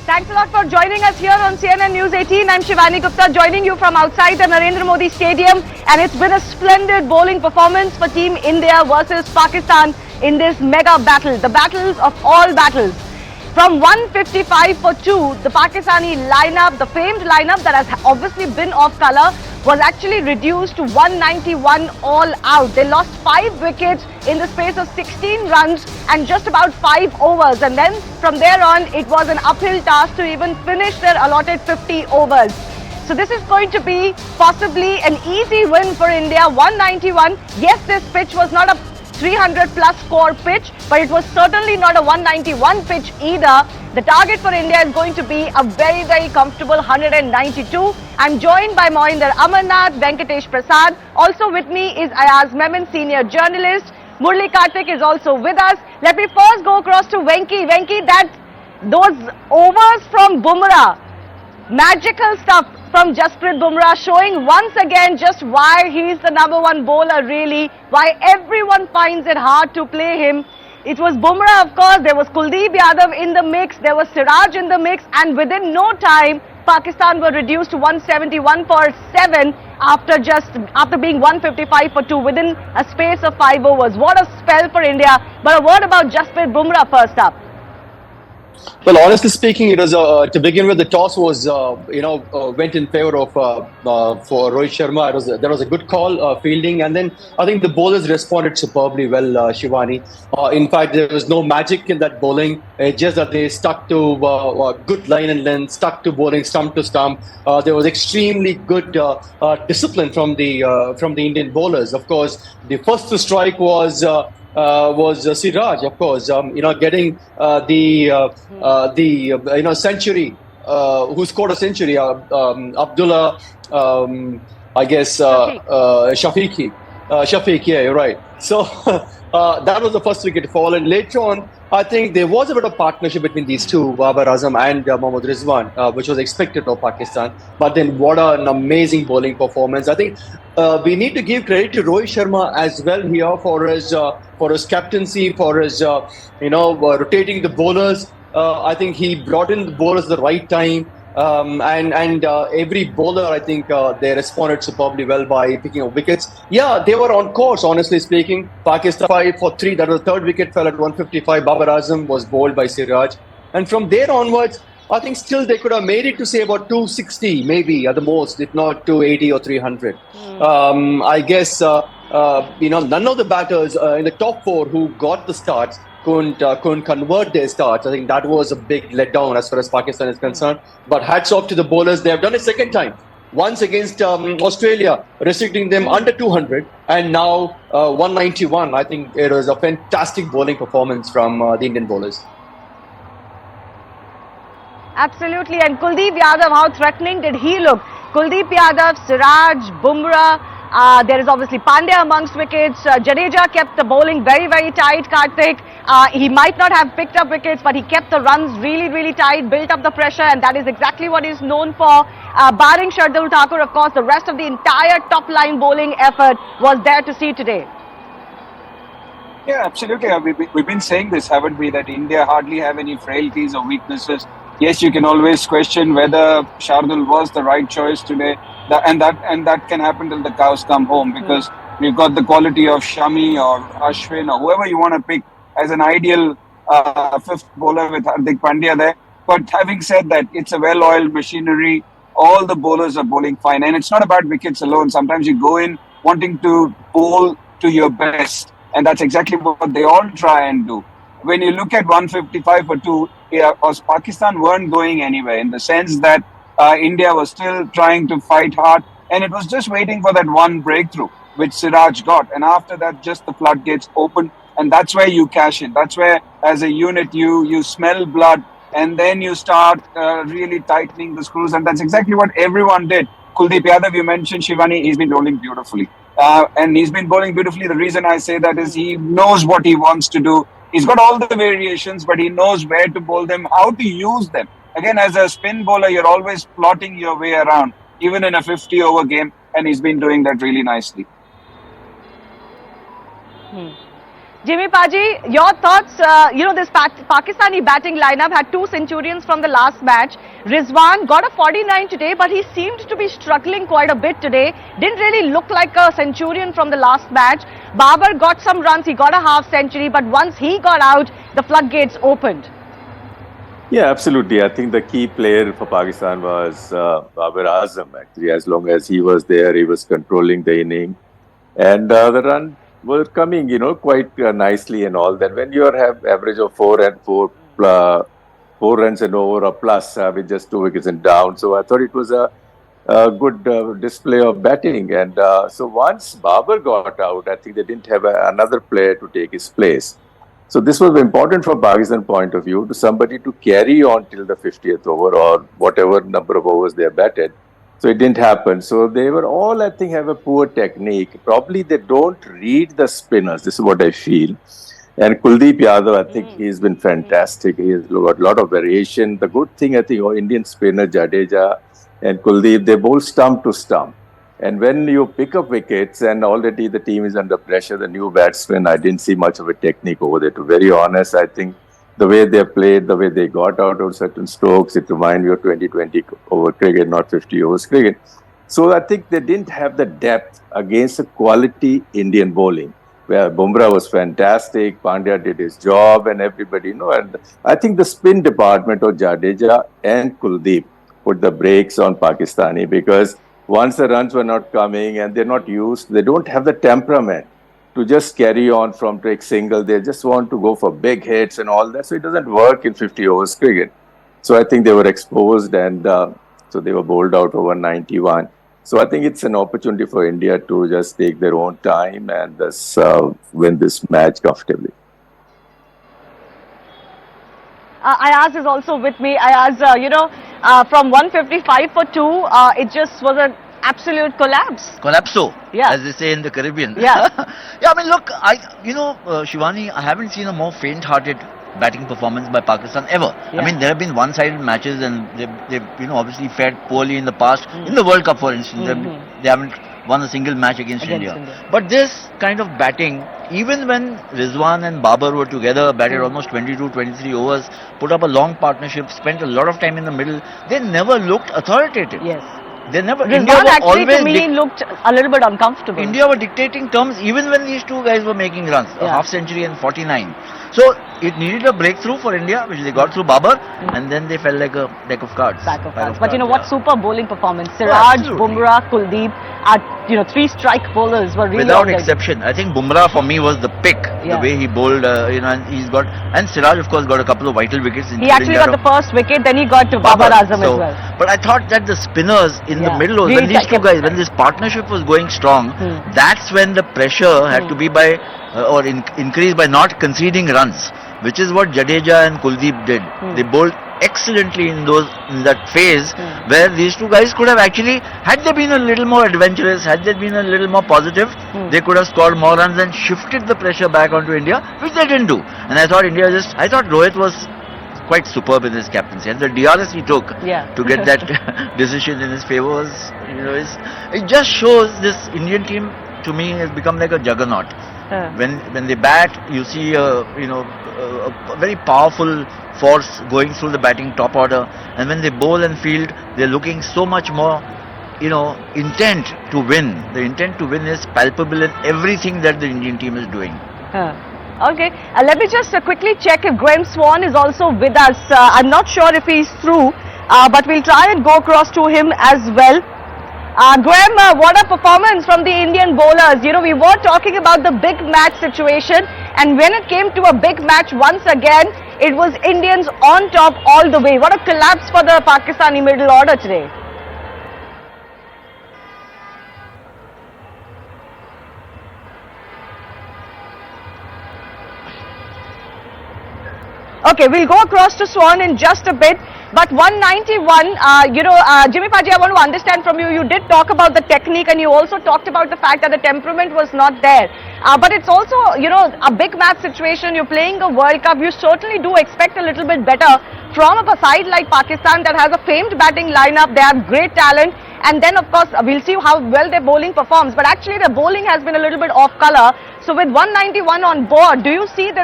Thanks a lot for joining us here on CNN News 18. I'm Shivani Gupta, joining you from outside the Narendra Modi Stadium. And it's been a splendid bowling performance for Team India versus Pakistan in this mega battle, the battles of all battles. From 155 for 2, the Pakistani lineup, the famed lineup that has obviously been off colour, was actually reduced to 191 all out. They lost 5 wickets in the space of 16 runs and just about 5 overs. And then from there on, it was an uphill task to even finish their allotted 50 overs. So this is going to be possibly an easy win for India, 191. Yes, this pitch was not a 300 plus score pitch, but it was certainly not a 191 pitch either. The target for India is going to be a very, very comfortable 192. I'm joined by Mohinder Amarnath, Venkatesh Prasad. Also with me is Ayaz Memon, senior journalist. Murli Kartik is also with us. Let me first go across to Venki. Venki, those overs from Bumrah, magical stuff from Jasprit Bumrah, showing once again just why he's the #1 bowler really, why everyone finds it hard to play him. It was Bumrah, of course, there was Kuldeep Yadav in the mix, there was Siraj in the mix, and within no time, Pakistan were reduced to 171 for 7 after being 155 for 2 within a space of 5 overs. What a spell for India. But a word about Jasprit Bumrah first up. Well, honestly speaking, it was to begin with. The toss was, went in favor of for Rohit Sharma. There was a good call fielding, and then I think the bowlers responded superbly well. Shivani, in fact, there was no magic in that bowling. Just that they stuck to good line and length, stuck to bowling stump to stump. There was extremely good discipline from the Indian bowlers. Of course, the first to strike was Siraj, of course, getting the century, who scored a century, Abdullah, I guess, Shafiqi. Shafiq, yeah, you're right. So that was the first wicket fall, and later on, I think there was a bit of partnership between these two, Babar Azam and Mohammad Rizwan, which was expected of Pakistan. But then, what an amazing bowling performance! I think we need to give credit to Rohit Sharma as well here for his captaincy, for his rotating the bowlers. I think he brought in the bowlers at the right time. And every bowler, I think they responded superbly well by picking up wickets. Yeah, they were on course, honestly speaking. Pakistan 5 for 3, that was the third wicket, fell at 155. Babar Azam was bowled by Siraj. And from there onwards, I think still they could have made it to say about 260, maybe at the most, if not 280 or 300. I guess, none of the batters in the top 4 who got the starts couldn't convert their starts. I think that was a big letdown as far as Pakistan is concerned. But hats off to the bowlers. They have done it second time. Once against Australia, restricting them under 200, and now 191. I think it was a fantastic bowling performance from the Indian bowlers. Absolutely. And Kuldeep Yadav, how threatening did he look? Kuldeep Yadav, Siraj, Bumrah. There is obviously Pandya amongst wickets. Jadeja kept the bowling very, very tight, Kartik. He might not have picked up wickets, but he kept the runs really, really tight, built up the pressure, and that is exactly what he's known for. Barring Shardul Thakur, of course, the rest of the entire top-line bowling effort was there to see today. Yeah, absolutely. We've been saying this, haven't we, that India hardly have any frailties or weaknesses. Yes, you can always question whether Shardul was the right choice today, and that can happen till the cows come home, because we've got the quality of Shami or Ashwin or whoever you want to pick as an ideal fifth bowler with Hardik Pandya there. But having said that, it's a well-oiled machinery. All the bowlers are bowling fine, and it's not about wickets alone. Sometimes you go in wanting to bowl to your best, and that's exactly what they all try and do. When you look at 155 for 2, Pakistan weren't going anywhere, in the sense that India was still trying to fight hard, and it was just waiting for that one breakthrough, which Siraj got. And after that, just the floodgates opened, and that's where you cash in. That's where, as a unit, you smell blood, and then you start really tightening the screws, and that's exactly what everyone did. Kuldeep Yadav, you mentioned, Shivani, he's been bowling beautifully. And he's been bowling beautifully. The reason I say that is he knows what he wants to do. He's got all the variations, but he knows where to bowl them, how to use them. Again, as a spin bowler, you're always plotting your way around, even in a 50-over game, and he's been doing that really nicely. Jimmy Paji, your thoughts, this Pakistani batting lineup had 2 centurions from the last match. Rizwan got a 49 today, but he seemed to be struggling quite a bit today. Didn't really look like a centurion from the last match. Babar got some runs, he got a half century, but once he got out, the floodgates opened. Yeah, absolutely. I think the key player for Pakistan was Babar Azam, actually. As long as he was there, he was controlling the inning. And the run were coming, quite nicely and all that. When you have average of 4 runs and over or plus with just 2 wickets and down. So I thought it was a good display of batting. And so once Babar got out, I think they didn't have another player to take his place. So this was important from Pakistan point of view to somebody to carry on till the 50th over or whatever number of overs they batted. So it didn't happen. So they were all, I think, have a poor technique. Probably they don't read the spinners. This is what I feel. And Kuldeep Yadav, I think he's been fantastic. He has got a lot of variation. The good thing, I think, Indian spinner Jadeja and Kuldeep, they bowl stump to stump. And when you pick up wickets and already the team is under pressure, the new batsmen, I didn't see much of a technique over there. To be very honest, I think the way they played, the way they got out of certain strokes, it reminded me of 2020 over cricket, not 50 overs cricket. So I think they didn't have the depth against a quality Indian bowling, where Bumrah was fantastic, Pandya did his job and everybody, and I think the spin department of Jadeja and Kuldeep put the brakes on Pakistani because once the runs were not coming and they're not used, they don't have the temperament to just carry on from take single. They just want to go for big hits and all that. So it doesn't work in 50 overs cricket. So I think they were exposed and so they were bowled out over 91. So I think it's an opportunity for India to just take their own time and thus win this match comfortably. Ayaz is also with me. Ayaz, from 155 for 2, it just was an absolute collapse. Collapso, Yeah. as they say in the Caribbean. Yeah. Yeah, I mean, look, Shivani, I haven't seen a more faint-hearted batting performance by Pakistan ever. Yeah. I mean, there have been one-sided matches and they've obviously fared poorly in the past. In the World Cup, for instance, they haven't won a single match against India. But this kind of batting, even when Rizwan and Babar were together, batted almost 22, 23 overs, put up a long partnership, spent a lot of time in the middle, they never looked authoritative. Yes. They never. Rizwan actually to me looked a little bit uncomfortable. India were dictating terms even when these two guys were making runs, a Yeah. half century and 49. So it needed a breakthrough for India, which they got through Babar, and then they felt like a deck of cards. Back of Pack cards. But what yeah. super bowling performance. Siraj, absolutely. Bumrah, Kuldeep, are 3 strike bowlers were really Without on their- exception. I think Bumrah for me was the pick. Yeah. The way he bowled, and Siraj of course got a couple of vital wickets. He actually got the first wicket, then he got to Babar Azam as well. But I thought that the spinners in the Yeah. middle, Really when these two kept- guys, when this partnership was going strong, that's when the pressure had to be by increased by not conceding runs, which is what Jadeja and Kuldeep did. They bowled excellently in that phase where these two guys could have actually, had they been a little more adventurous, had they been a little more positive, they could have scored more runs and shifted the pressure back onto India, which they didn't do. And I thought I thought Rohit was quite superb in his captaincy, and the DRS he took to get that decision in his favour was, it just shows this Indian team to me has become like a juggernaut. When they bat, you see a very powerful force going through the batting top order, and when they bowl and field, they're looking so much more, intent to win. The intent to win is palpable in everything that the Indian team is doing. Okay, let me just quickly check if Graeme Swann is also with us. I'm not sure if he's through, but we'll try and go across to him as well. Graeme, what a performance from the Indian bowlers. We were talking about the big match situation, and when it came to a big match once again, it was Indians on top all the way. What a collapse for the Pakistani middle order today. Okay, we'll go across to Swann in just a bit. But 191, Jimmy Paji, I want to understand from you, you did talk about the technique and you also talked about the fact that the temperament was not there. But it's also, a big match situation, you're playing a World Cup, you certainly do expect a little bit better from a side like Pakistan that has a famed batting lineup. They have great talent. And then, of course, we'll see how well their bowling performs. But actually, their bowling has been a little bit off color. So with 191 on board, do you see there